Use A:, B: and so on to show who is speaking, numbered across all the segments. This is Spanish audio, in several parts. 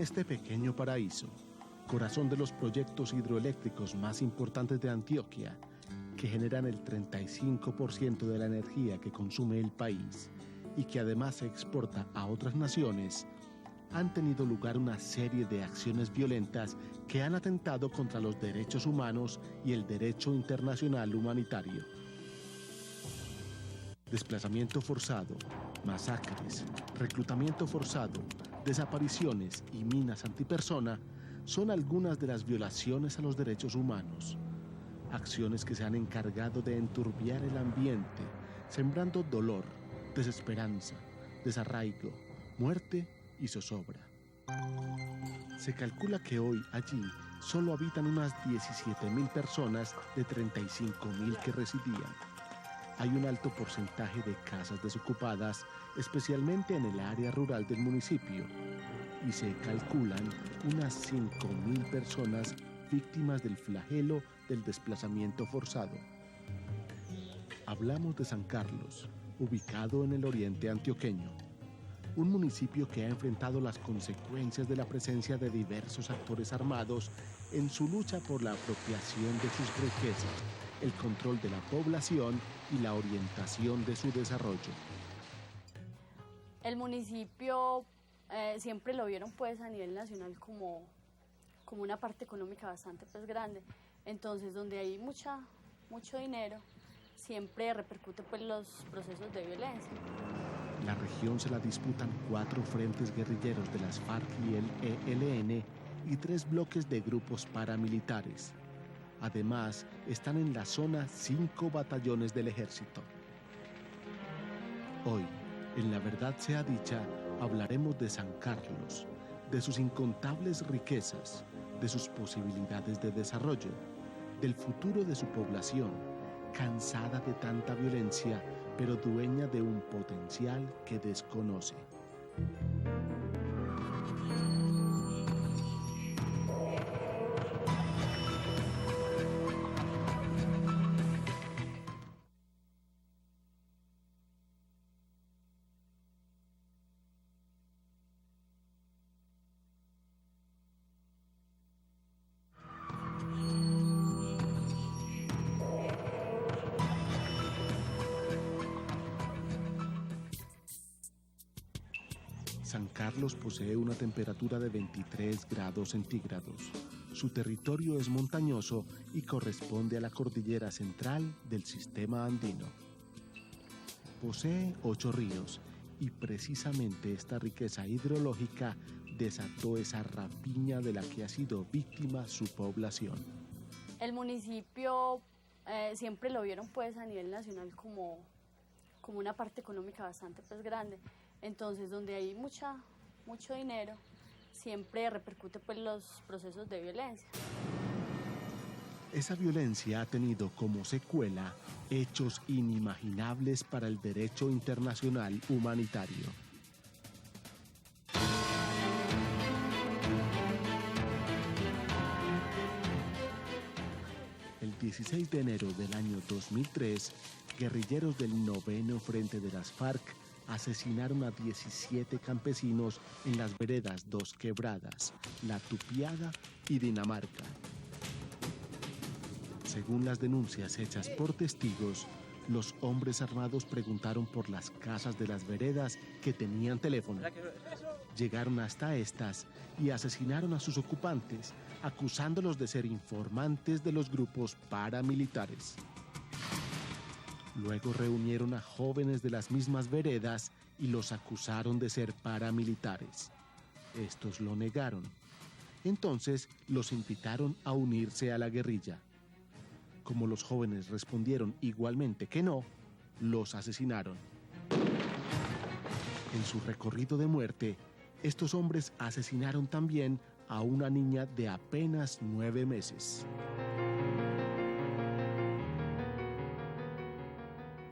A: este pequeño paraíso, corazón de los proyectos hidroeléctricos más importantes de Antioquia, que generan el 35% de la energía que consume el país y que además se exporta a otras naciones, han tenido lugar una serie de acciones violentas que han atentado contra los derechos humanos y el derecho internacional humanitario. Desplazamiento forzado, masacres, reclutamiento forzado, desapariciones y minas antipersona son algunas de las violaciones a los derechos humanos. Acciones que se han encargado de enturbiar el ambiente, sembrando dolor, desesperanza, desarraigo, muerte y zozobra. Se calcula que hoy allí solo habitan unas 17.000 personas de 35.000 que residían. Hay un alto porcentaje de casas desocupadas, especialmente en el área rural del municipio, y se calculan unas 5.000 personas víctimas del flagelo del desplazamiento forzado. Hablamos de San Carlos, ubicado en el oriente antioqueño, un municipio que ha enfrentado las consecuencias de la presencia de diversos actores armados en su lucha por la apropiación de sus riquezas, el control de la población y la orientación de su desarrollo.
B: El municipio siempre lo vieron pues a nivel nacional como una parte económica bastante pues grande, entonces donde hay mucho dinero siempre repercute pues los procesos de violencia.
A: La región se la disputan 4 frentes guerrilleros de las FARC y el ELN y 3 bloques de grupos paramilitares. Además, están en la zona 5 batallones del ejército. Hoy, en La Verdad Sea Dicha, hablaremos de San Carlos, de sus incontables riquezas, de sus posibilidades de desarrollo, del futuro de su población, cansada de tanta violencia, pero dueña de un potencial que desconoce. San Carlos posee una temperatura de 23 grados centígrados. Su territorio es montañoso y corresponde a la cordillera central del sistema andino. Posee 8 ríos y precisamente esta riqueza hidrológica desató esa rapiña de la que ha sido víctima su población.
B: El municipio siempre lo vieron pues a nivel nacional como una parte económica bastante pues grande, entonces donde hay mucho dinero siempre repercute pues los procesos de violencia.
A: Esa violencia ha tenido como secuela hechos inimaginables para el derecho internacional humanitario. El 16 de enero del año 2003, guerrilleros del 9º Frente de las FARC asesinaron a 17 campesinos en las veredas Dos Quebradas, La Tupiada y Dinamarca. Según las denuncias hechas por testigos, los hombres armados preguntaron por las casas de las veredas que tenían teléfono. Llegaron hasta estas y asesinaron a sus ocupantes, acusándolos de ser informantes de los grupos paramilitares. Luego reunieron a jóvenes de las mismas veredas y los acusaron de ser paramilitares. Estos lo negaron. Entonces los invitaron a unirse a la guerrilla. Como los jóvenes respondieron igualmente que no, los asesinaron. En su recorrido de muerte, estos hombres asesinaron también a una niña de apenas 9 meses.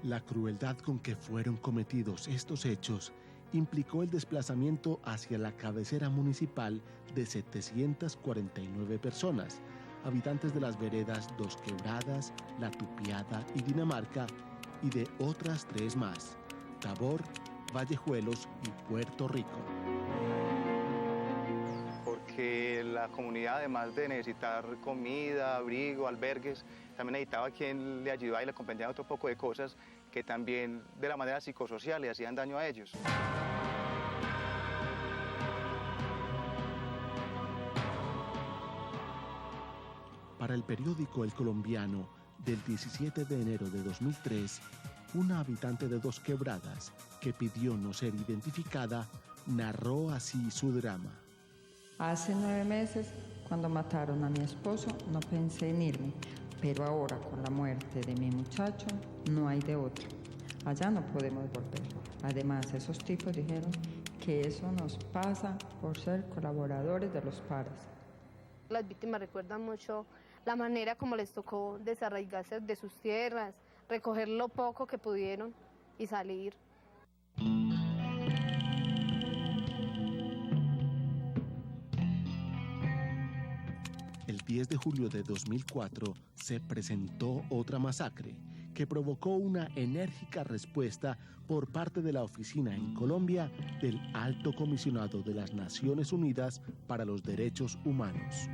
A: La crueldad con que fueron cometidos estos hechos implicó el desplazamiento hacia la cabecera municipal de 749 personas, habitantes de las veredas Dos Quebradas, La Tupiada y Dinamarca, y de otras 3 más, Tabor, Vallejuelos y Puerto Rico.
C: la comunidad, además de necesitar comida, abrigo, albergues, también necesitaba quien le ayudara y le acompañara otro poco de cosas que también de la manera psicosocial le hacían daño a ellos.
A: Para el periódico El Colombiano, del 17 de enero de 2003, una habitante de Dos Quebradas, que pidió no ser identificada, narró así su drama.
D: Hace 9 meses, cuando mataron a mi esposo, no pensé en irme, pero ahora con la muerte de mi muchacho, no hay de otra. Allá no podemos volver. Además, esos tipos dijeron que eso nos pasa por ser colaboradores de los paras.
E: Las víctimas recuerdan mucho la manera como les tocó desarraigarse de sus tierras, recoger lo poco que pudieron y salir.
A: El 10 de julio de 2004 se presentó otra masacre que provocó una enérgica respuesta por parte de la oficina en Colombia del Alto Comisionado de las Naciones Unidas para los Derechos Humanos.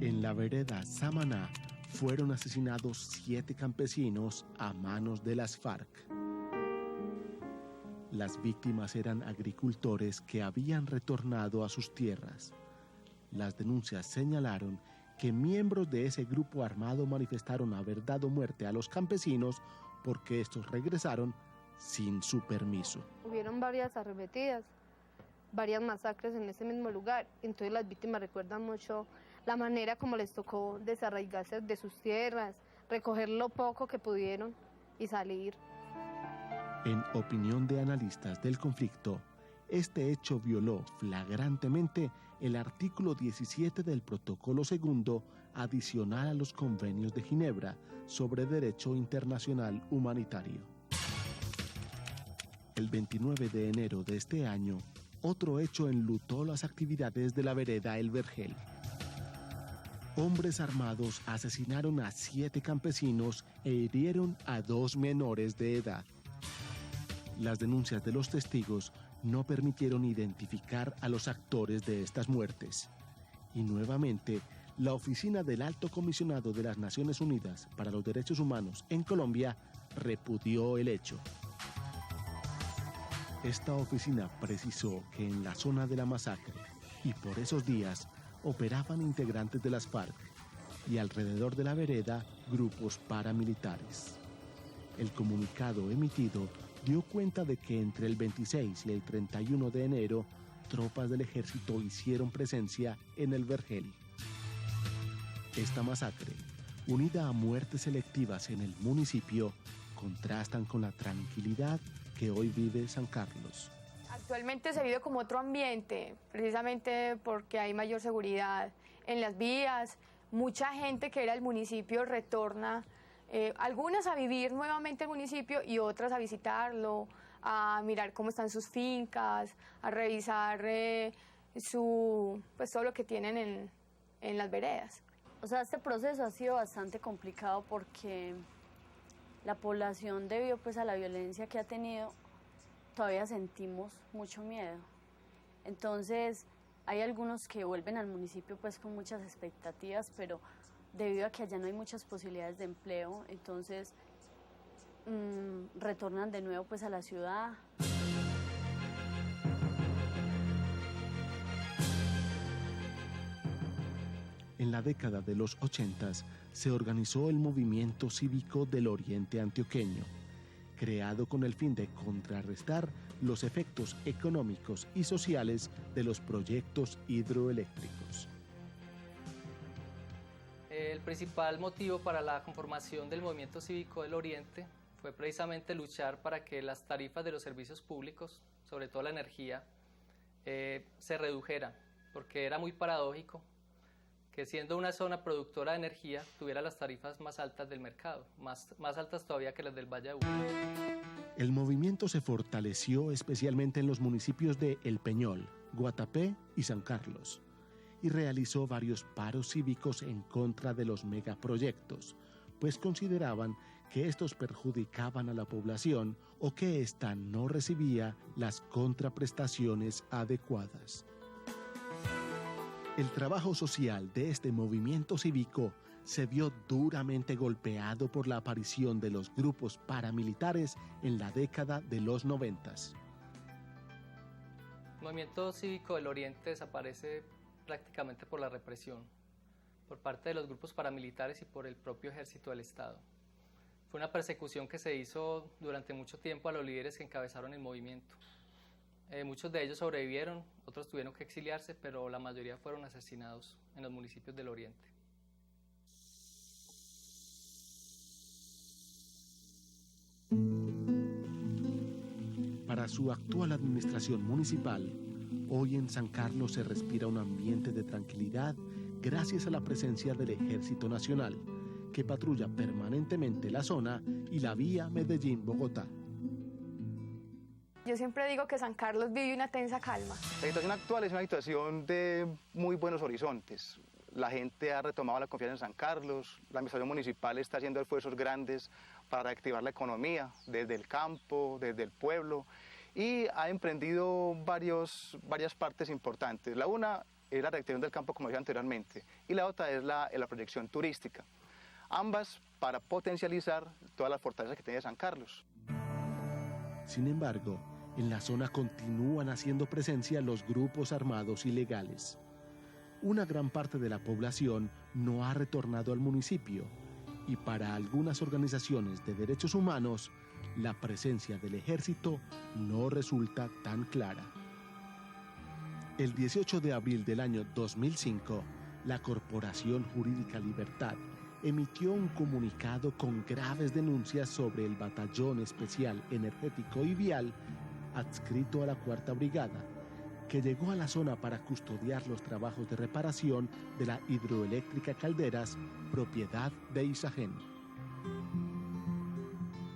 A: En la vereda Samaná fueron asesinados 7 campesinos a manos de las FARC. Las víctimas eran agricultores que habían retornado a sus tierras. Las denuncias señalaron que miembros de ese grupo armado manifestaron haber dado muerte a los campesinos porque estos regresaron sin su permiso.
E: Hubieron varias arremetidas, varias masacres en ese mismo lugar, entonces las víctimas recuerdan mucho la manera como les tocó desarraigarse de sus tierras, recoger lo poco que pudieron y salir.
A: En opinión de analistas del conflicto, este hecho violó flagrantemente el artículo 17 del Protocolo Segundo adicional a los convenios de Ginebra sobre Derecho Internacional Humanitario. El 29 de enero de este año, otro hecho enlutó las actividades de la vereda El Vergel. Hombres armados asesinaron a 7 campesinos e hirieron a 2 menores de edad. Las denuncias de los testigos no permitieron identificar a los actores de estas muertes. Y nuevamente, la Oficina del Alto Comisionado de las Naciones Unidas para los Derechos Humanos en Colombia repudió el hecho. Esta oficina precisó que en la zona de la masacre y por esos días operaban integrantes de las FARC y alrededor de la vereda grupos paramilitares. El comunicado emitido dio cuenta de que entre el 26 y el 31 de enero, tropas del ejército hicieron presencia en El Vergel. Esta masacre, unida a muertes selectivas en el municipio, contrastan con la tranquilidad que hoy vive San Carlos.
F: Actualmente se vive como otro ambiente, precisamente porque hay mayor seguridad en las vías. Mucha gente que era del municipio retorna, algunas a vivir nuevamente el municipio y otras a visitarlo, a mirar cómo están sus fincas, a revisar pues todo lo que tienen en las veredas.
B: O sea, este proceso ha sido bastante complicado porque la población, debido pues a la violencia que ha tenido, todavía sentimos mucho miedo. Entonces, hay algunos que vuelven al municipio pues con muchas expectativas, pero debido a que allá no hay muchas posibilidades de empleo, entonces retornan de nuevo pues a la ciudad.
A: En la década de los 80s se organizó el Movimiento Cívico del Oriente Antioqueño, creado con el fin de contrarrestar los efectos económicos y sociales de los proyectos hidroeléctricos.
G: El principal motivo para la conformación del Movimiento Cívico del Oriente fue precisamente luchar para que las tarifas de los servicios públicos, sobre todo la energía, se redujeran, porque era muy paradójico que siendo una zona productora de energía tuviera las tarifas más altas del mercado, más altas todavía que las del Valle de Aburrá.
A: El movimiento se fortaleció especialmente en los municipios de El Peñol, Guatapé y San Carlos, y realizó varios paros cívicos en contra de los megaproyectos, pues consideraban que estos perjudicaban a la población o que ésta no recibía las contraprestaciones adecuadas. El trabajo social de este movimiento cívico se vio duramente golpeado por la aparición de los grupos paramilitares en la década de los 90.
G: El movimiento cívico del Oriente desaparece prácticamente por la represión, por parte de los grupos paramilitares y por el propio ejército del Estado. Fue una persecución que se hizo durante mucho tiempo a los líderes que encabezaron el movimiento. Muchos de ellos sobrevivieron, otros tuvieron que exiliarse, pero la mayoría fueron asesinados en los municipios del Oriente.
A: Para su actual administración municipal, hoy en San Carlos se respira un ambiente de tranquilidad gracias a la presencia del Ejército Nacional, que patrulla permanentemente la zona y la vía Medellín-Bogotá.
F: Yo siempre digo que San Carlos vive una tensa calma.
C: La situación actual es una situación de muy buenos horizontes. La gente ha retomado la confianza en San Carlos, la administración municipal está haciendo esfuerzos grandes para reactivar la economía desde el campo, desde el pueblo, y ha emprendido varias partes importantes. La una es la reactivación del campo, como decía anteriormente, y la otra es la proyección turística. Ambas para potencializar todas las fortalezas que tiene San Carlos.
A: Sin embargo, en la zona continúan haciendo presencia los grupos armados ilegales. Una gran parte de la población no ha retornado al municipio y para algunas organizaciones de derechos humanos, la presencia del ejército no resulta tan clara. El 18 de abril del año 2005, la Corporación Jurídica Libertad emitió un comunicado con graves denuncias sobre el Batallón Especial Energético y Vial adscrito a la Cuarta Brigada, que llegó a la zona para custodiar los trabajos de reparación de la hidroeléctrica Calderas, propiedad de Isagen.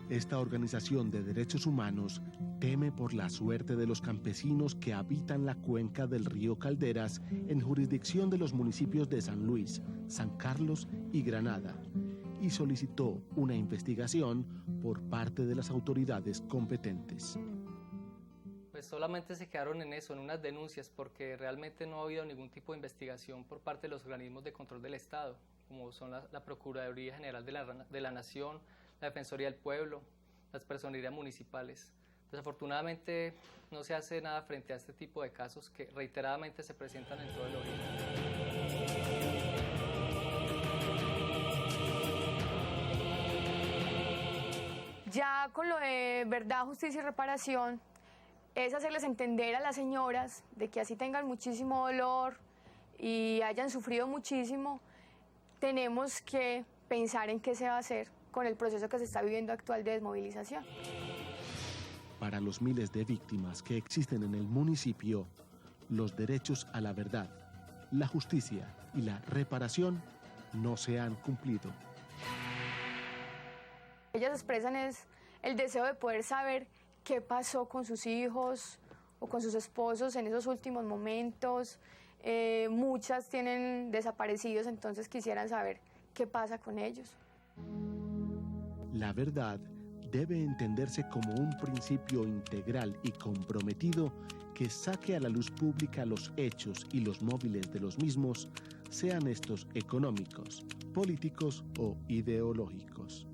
A: Esta organización de derechos humanos teme por la suerte de los campesinos que habitan la cuenca del río Calderas en jurisdicción de los municipios de San Luis, San Carlos y Granada, y solicitó una investigación por parte de las autoridades competentes.
G: Pues solamente se quedaron en eso, en unas denuncias, porque realmente no ha habido ningún tipo de investigación por parte de los organismos de control del Estado, como son la Procuraduría General de la Nación, la Defensoría del Pueblo, las personerías municipales. Desafortunadamente no se hace nada frente a este tipo de casos que reiteradamente se presentan en todo el Oriente.
F: Ya con lo de verdad, justicia y reparación, es hacerles entender a las señoras de que así tengan muchísimo dolor y hayan sufrido muchísimo, tenemos que pensar en qué se va a hacer con el proceso que se está viviendo actual de desmovilización.
A: Para los miles de víctimas que existen en el municipio, los derechos a la verdad, la justicia y la reparación no se han cumplido.
F: Ellas expresan el deseo de poder saber qué pasó con sus hijos o con sus esposos en esos últimos momentos. Muchas tienen desaparecidos, entonces quisieran saber qué pasa con ellos.
A: La verdad debe entenderse como un principio integral y comprometido que saque a la luz pública los hechos y los móviles de los mismos, sean estos económicos, políticos o ideológicos.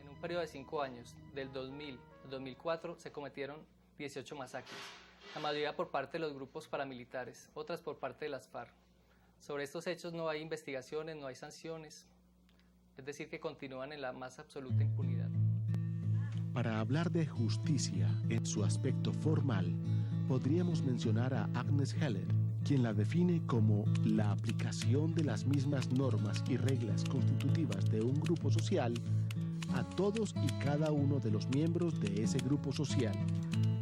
G: En un periodo de 5 años, del 2000 al 2004, se cometieron 18 masacres, la mayoría por parte de los grupos paramilitares, otras por parte de las FARC. Sobre estos hechos no hay investigaciones, no hay sanciones, es decir, que continúan en la más absoluta impunidad.
A: Para hablar de justicia en su aspecto formal, podríamos mencionar a Agnes Heller, quien la define como la aplicación de las mismas normas y reglas constitutivas de un grupo social a todos y cada uno de los miembros de ese grupo social,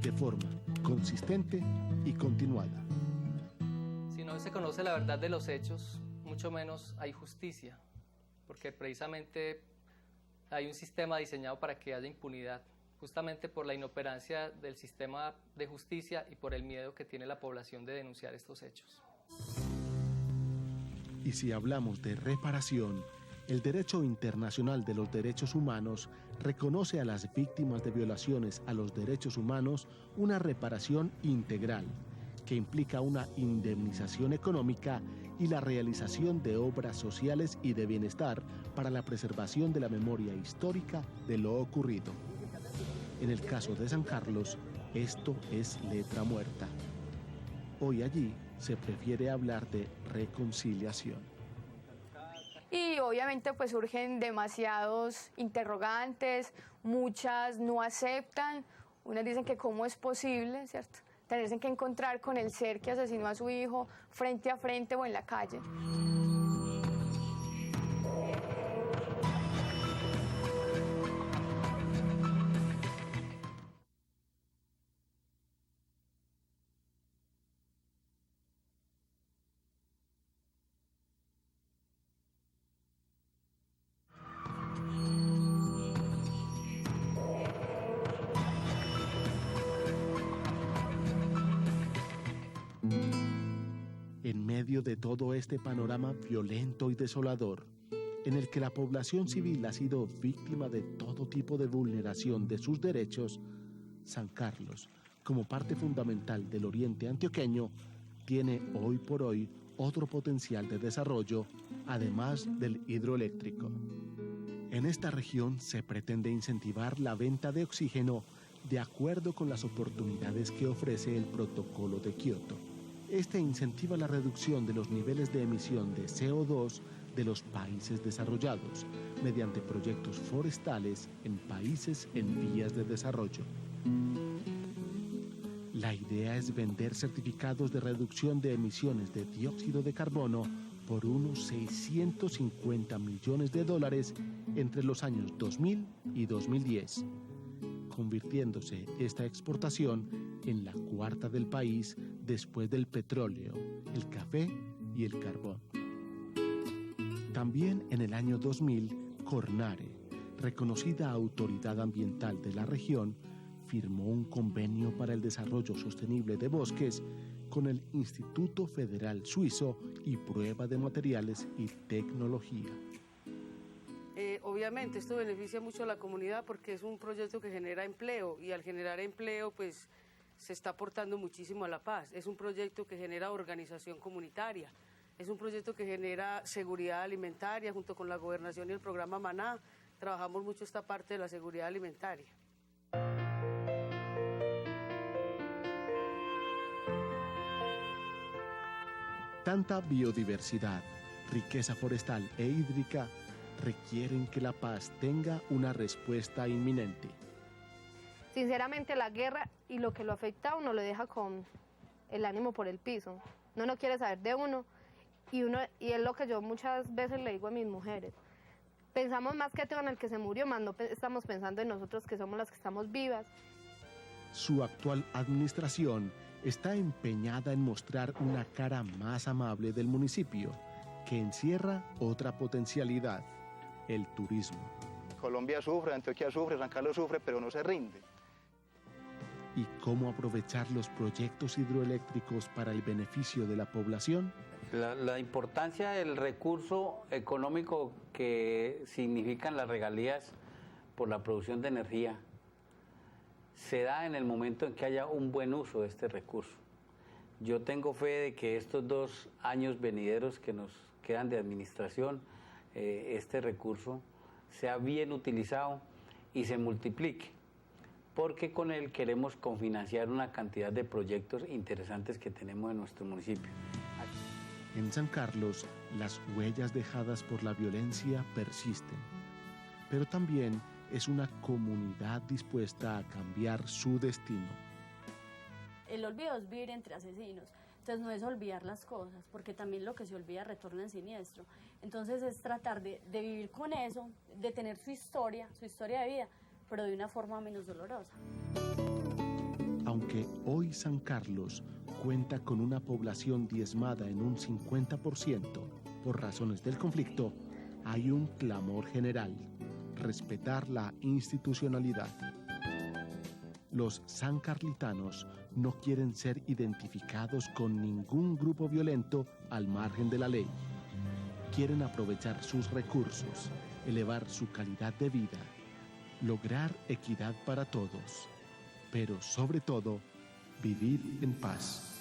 A: de forma consistente y continuada.
G: Si no se conoce la verdad de los hechos, mucho menos hay justicia, porque precisamente hay un sistema diseñado para que haya impunidad, justamente por la inoperancia del sistema de justicia y por el miedo que tiene la población de denunciar estos hechos.
A: Y si hablamos de reparación, El derecho internacional de los derechos humanos reconoce a las víctimas de violaciones a los derechos humanos una reparación integral, que implica una indemnización económica y la realización de obras sociales y de bienestar para la preservación de la memoria histórica de lo ocurrido. En el caso de San Carlos, esto es letra muerta. Hoy allí se prefiere hablar de reconciliación.
F: Y obviamente pues surgen demasiados interrogantes, muchas no aceptan, unas dicen que cómo es posible, ¿cierto?, tenerse que encontrar con el ser que asesinó a su hijo frente a frente o en la calle.
A: En medio de todo este panorama violento y desolador, en el que la población civil ha sido víctima de todo tipo de vulneración de sus derechos, San Carlos, como parte fundamental del oriente antioqueño, tiene hoy por hoy otro potencial de desarrollo, además del hidroeléctrico. En esta región se pretende incentivar la venta de oxígeno de acuerdo con las oportunidades que ofrece el Protocolo de Kioto. Este incentiva la reducción de los niveles de emisión de CO2 de los países desarrollados mediante proyectos forestales en países en vías de desarrollo. La idea es vender certificados de reducción de emisiones de dióxido de carbono por unos 650 millones de dólares entre los años 2000 y 2010, convirtiéndose esta exportación en la cuarta del país después del petróleo, el café y el carbón. También en el año 2000, Cornare, reconocida autoridad ambiental de la región, firmó un convenio para el desarrollo sostenible de bosques con el Instituto Federal Suizo y Prueba de Materiales y Tecnología.
H: Obviamente esto beneficia mucho a la comunidad porque es un proyecto que genera empleo y al generar empleo pues se está aportando muchísimo a la paz. Es un proyecto que genera organización comunitaria, es un proyecto que genera seguridad alimentaria junto con la gobernación y el programa Maná. Trabajamos mucho esta parte de la seguridad alimentaria.
A: Tanta biodiversidad, riqueza forestal e hídrica requieren que la paz tenga una respuesta inminente.
E: Sinceramente la guerra y lo que lo afecta a uno lo deja con el ánimo por el piso. Uno no quiere saber de uno y es lo que yo muchas veces le digo a mis mujeres. Pensamos más que todo en el que se murió, más no estamos pensando en nosotros que somos las que estamos vivas.
A: Su actual administración está empeñada en mostrar una cara más amable del municipio, que encierra otra potencialidad, el turismo.
C: Colombia sufre, Antioquia sufre, San Carlos sufre, pero no se rinde.
A: ¿Y cómo aprovechar los proyectos hidroeléctricos para el beneficio de la población?
I: La importancia del recurso económico que significan las regalías por la producción de energía se da en el momento en que haya un buen uso de este recurso. Yo tengo fe de que estos 2 años venideros que nos quedan de administración, este recurso sea bien utilizado y se multiplique, porque con él queremos confinanciar una cantidad de proyectos interesantes que tenemos en nuestro municipio.
A: En San Carlos, las huellas dejadas por la violencia persisten, pero también es una comunidad dispuesta a cambiar su destino.
B: El olvido es vivir entre asesinos, entonces no es olvidar las cosas, porque también lo que se olvida retorna en siniestro. Entonces es tratar de vivir con eso, de tener su historia de vida, pero de una forma menos dolorosa.
A: Aunque hoy San Carlos cuenta con una población diezmada en un 50% por razones del conflicto, hay un clamor general: respetar la institucionalidad. Los sancarlitanos no quieren ser identificados con ningún grupo violento al margen de la ley. quieren aprovechar sus recursos, elevar su calidad de vida, lograr equidad para todos, pero sobre todo, vivir en paz.